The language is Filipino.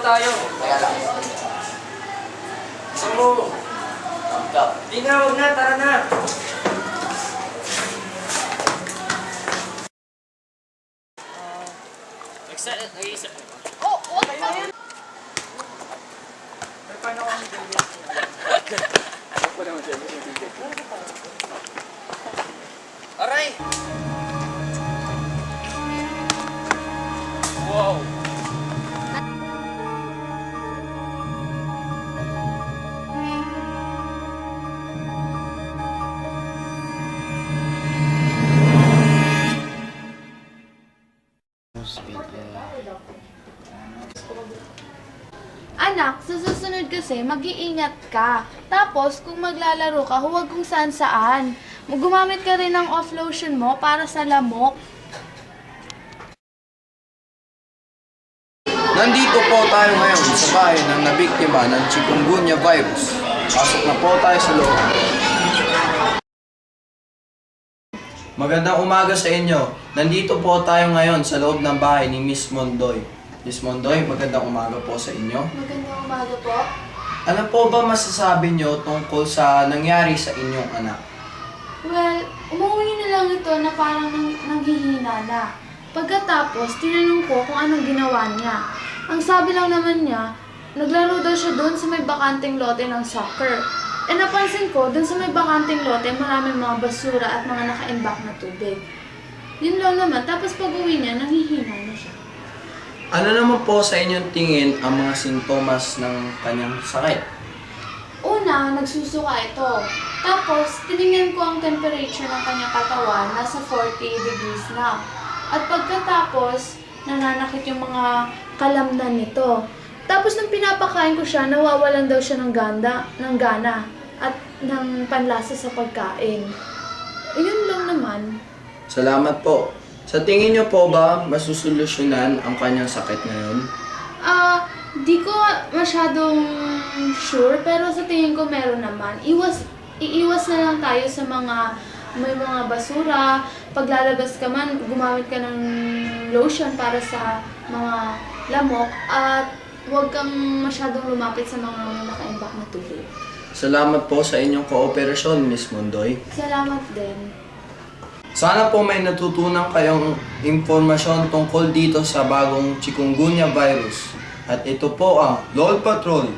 tayo. Kaya lang. Gusto mo? Ikaw. Di na, huwag na, tara na. Nag-iisip mo ba? Oh, what? Paano kami ganyan? Aray! Wow! Anak, sa susunod kasi, mag-iingat ka. Tapos, kung maglalaro ka, huwag kung saan-saan. Gumamit ka rin ng off lotion mo para sa lamok. Nandito po tayo ngayon sa bahay ng nabiktima ng chikungunya virus. Pasok na po tayo sa loob. Magandang umaga sa inyo. Nandito po tayo ngayon sa loob ng bahay ni Miss Mondoy. Miss Mondoy, magandang umaga po sa inyo. Magandang umaga po. Ano po ba masasabi nyo tungkol sa nangyari sa inyong anak? Well, umuwi na lang ito na parang nanghihina na. Pagkatapos, tinanong ko kung anong ginawa niya. Ang sabi lang naman niya, naglaro daw siya doon sa may bakanting lote ng soccer. E napansin ko, doon sa may bakanting lote, maraming mga basura at mga naka-imbak na tubig. Yun lang naman, tapos pag-uwi niya, nanghihina na siya. Ano naman po sa inyong tingin ang mga sintomas ng kanyang sakit? Una, nagsusuka ito. Tapos, tinignan ko ang temperature ng kanyang katawan, nasa 40 degrees na. At pagkatapos, nananakit yung mga kalamnan nito. Tapos, nung pinapakain ko siya, nawawalan daw siya ng gana at ng panlasa sa pagkain. Yun lang naman. Salamat po. Sa tingin nyo po ba masusolusyonan ang kanyang sakit ngayon? Di ko masyadong sure, pero sa tingin ko meron naman. Iiwas na lang tayo sa may mga basura. Pag lalabas ka man, gumamit ka ng lotion para sa mga lamok at huwag kang masyadong lumapit sa mga nakaimbak na tubig. Salamat po sa inyong kooperasyon, Miss Mondoy. Salamat din. Sana po may natutunan kayong impormasyon tungkol dito sa bagong chikungunya virus. At ito po ang LOL Patrol.